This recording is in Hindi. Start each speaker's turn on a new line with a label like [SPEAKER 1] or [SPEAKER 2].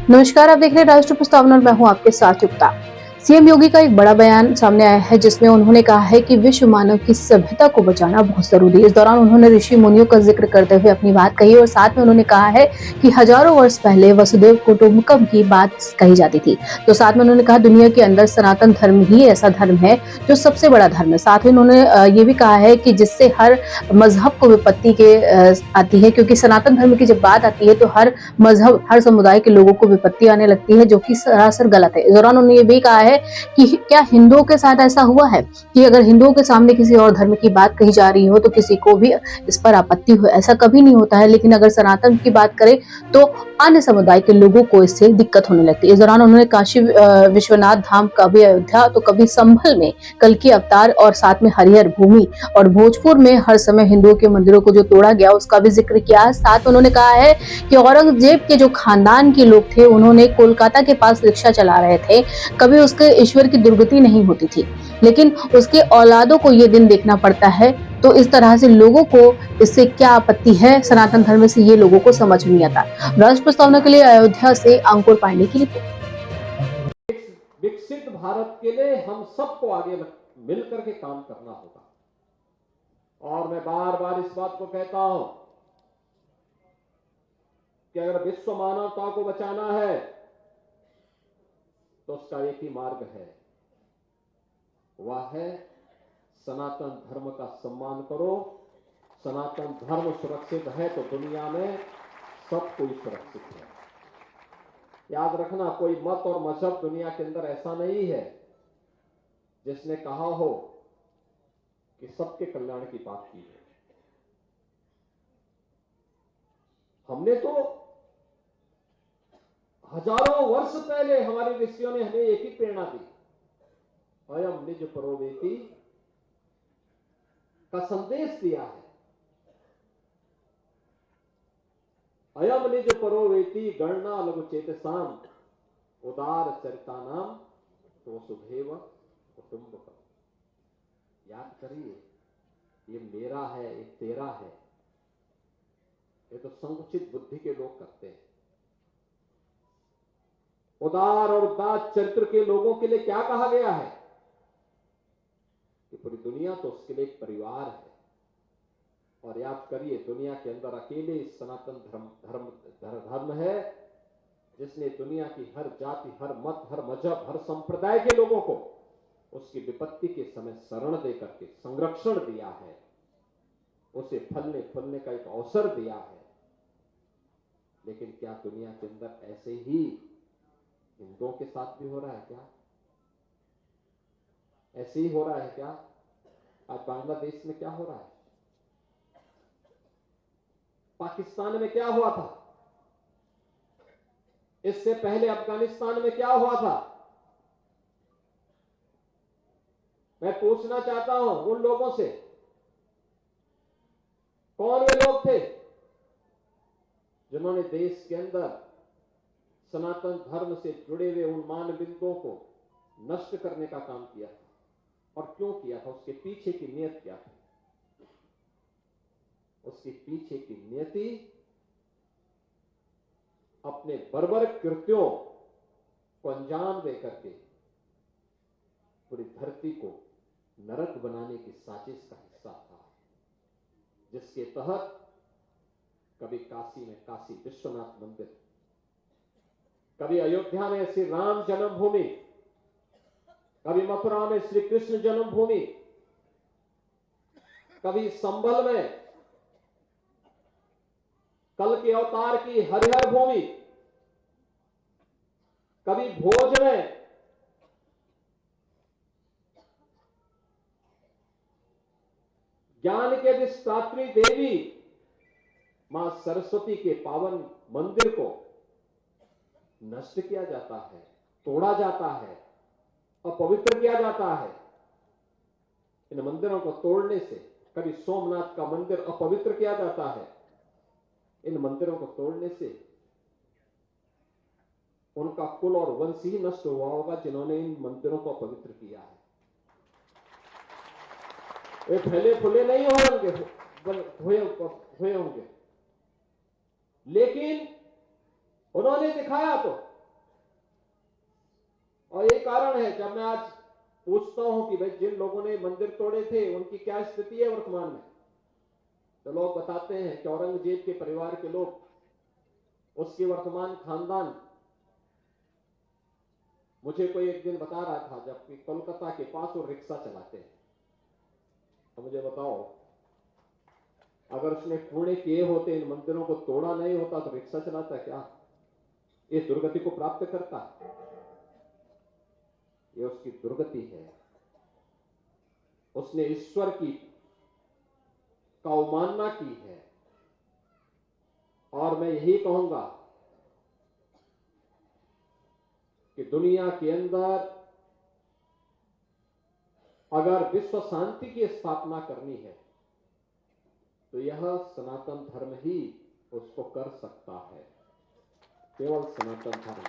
[SPEAKER 1] नमस्कार, आप देख रहे हैं राष्ट्र प्रस्तावना और मैं हूं आपके साथ युक्ता। सीएम योगी का एक बड़ा बयान सामने आया है जिसमें उन्होंने कहा है कि विश्व मानव की सभ्यता को बचाना बहुत जरूरी है। इस दौरान उन्होंने ऋषि मुनियों का जिक्र करते हुए अपनी बात कही और साथ में उन्होंने कहा है कि हजारों वर्ष पहले वसुदेव कुटुंबकम की बात कही जाती थी। तो साथ में उन्होंने कहा दुनिया के अंदर सनातन धर्म ही ऐसा धर्म है जो सबसे बड़ा धर्म है। साथ में उन्होंने ये भी कहा है कि जिससे हर मजहब को विपत्ति के आती है, क्योंकि सनातन धर्म की जब बात आती है तो हर मजहब हर समुदाय के लोगों को विपत्ति आने लगती है, जो कि सरासर गलत है। इस दौरान उन्होंने ये भी कहा है कि क्या हिंदुओं के साथ ऐसा हुआ है कि अगर हिंदुओं के सामने किसी और धर्म की बात कही जा रही हो तो किसी को भी इस पर आपत्ति हो, ऐसा कभी नहीं होता है। लेकिन अगर सनातन की बात करें तो अन्य समुदाय के लोगों को इससे दिक्कत होने लगती है। इस दौरान उन्होंने काशी विश्वनाथ धाम, कभी अयोध्या तो कभी संभल में कल्कि अवतार और साथ में हरिहर भूमि और भोजपुर में हर समय हिंदुओं के मंदिरों को जो तोड़ा गया उसका भी जिक्र किया। साथ उन्होंने कहा है कि औरंगजेब के जो खानदान के लोग थे उन्होंने कोलकाता के पास रिक्शा चला रहे थे, कभी उसके ईश्वर की दुर्गति नहीं होती थी, लेकिन उसके औलादों को ये दिन देखना पड़ता है। तो इस तरह से लोगों को इससे क्या आपत्ति है, सनातन धर्म से ये लोगों को समझ नहीं आता। राष्ट्र प्रस्तावना के लिए अयोध्या से अंकुर पांडे की रिपोर्ट।
[SPEAKER 2] विकसित भारत के लिए हम सबको आगे मिलकर के काम करना होगा। और मैं बार बार इस बात को कहता हूं कि अगर विश्व मानवता को बचाना है तो उसका एक ही मार्ग है, वह है सनातन धर्म का सम्मान करो। सनातन धर्म सुरक्षित है तो दुनिया में सब कोई सुरक्षित है। याद रखना, कोई मत और मजहब दुनिया के अंदर ऐसा नहीं है जिसने कहा हो कि सबके कल्याण की बात की है। हमने तो हजारों वर्ष पहले हमारे ऋषियों ने हमें एक ही प्रेरणा दी, अयम निज परोवेति का संदेश दिया है। अयम निज परोवेति गणना लघु चेतसाम उदार चरितानाम तो सुधेव कुटुंबकम। याद करिए, ये मेरा है, ये तेरा है, ये तो संकुचित बुद्धि के लोग करते हैं। उदार और उदार चरित्र के लोगों के लिए क्या कहा गया है कि पूरी दुनिया तो उसके लिए एक परिवार है। और याद करिए, दुनिया के अंदर अकेले सनातन धर्म है जिसने दुनिया की हर जाति, हर मत, हर मजहब, हर संप्रदाय के लोगों को उसकी विपत्ति के समय शरण देकर के संरक्षण दिया है, उसे फलने फूलने का एक अवसर दिया है। लेकिन क्या दुनिया के अंदर ऐसे ही हिंदुओं के साथ भी हो रहा है क्या? ऐसे ही हो रहा है क्या? आज बांग्लादेश में क्या हो रहा है, पाकिस्तान में क्या हुआ था, इससे पहले अफगानिस्तान में क्या हुआ था? मैं पूछना चाहता हूं उन लोगों से, कौन वे लोग थे जिन्होंने देश के अंदर सनातन धर्म से जुड़े हुए उन मानबिंदुओं को नष्ट करने का काम किया था? और क्यों किया था? उसके पीछे की नियत क्या थी? उसके पीछे की नियति अपने बर्बर कृत्यों को अंजाम देकर के पूरी धरती को नरक बनाने की साजिश का हिस्सा था, जिसके तहत कभी काशी में काशी विश्वनाथ मंदिर, कभी अयोध्या में श्री राम जन्मभूमि, कभी मथुरा में श्री कृष्ण जन्मभूमि, कभी संभल में कल के अवतार की हरिहर भूमि, कभी भोज में ज्ञान के अधिष्ठात्री देवी मां सरस्वती के पावन मंदिर को नष्ट किया जाता है, तोड़ा जाता है, अपवित्र किया जाता है। इन मंदिरों को तोड़ने से, कभी सोमनाथ का मंदिर अपवित्र किया जाता है, इन मंदिरों को तोड़ने से उनका कुल और वंश ही नष्ट हुआ होगा जिन्होंने इन मंदिरों को अपवित्र किया है। वे फैले फूले नहीं हुए होंगे, लेकिन उन्होंने दिखाया तो और ये कारण है जब मैं आज पूछता हूं कि भाई जिन लोगों ने मंदिर तोड़े थे उनकी क्या स्थिति है वर्तमान में, तो लोग बताते हैं कि औरंगजेब के परिवार के लोग, उसके वर्तमान खानदान। मुझे कोई एक दिन बता रहा था जबकि कोलकाता के पास वो रिक्शा चलाते हैं, तो मुझे बताओ अगर उसने पुणे किए होते, इन मंदिरों को तोड़ा नहीं होता तो रिक्शा चलाता क्या? ये दुर्गति को प्राप्त करता, ये उसकी दुर्गति है। उसने ईश्वर की अवमानना की है। और मैं यही कहूंगा कि दुनिया के अंदर अगर विश्व शांति की स्थापना करनी है तो यह सनातन धर्म ही उसको कर सकता है, केवल सनातन धर्म।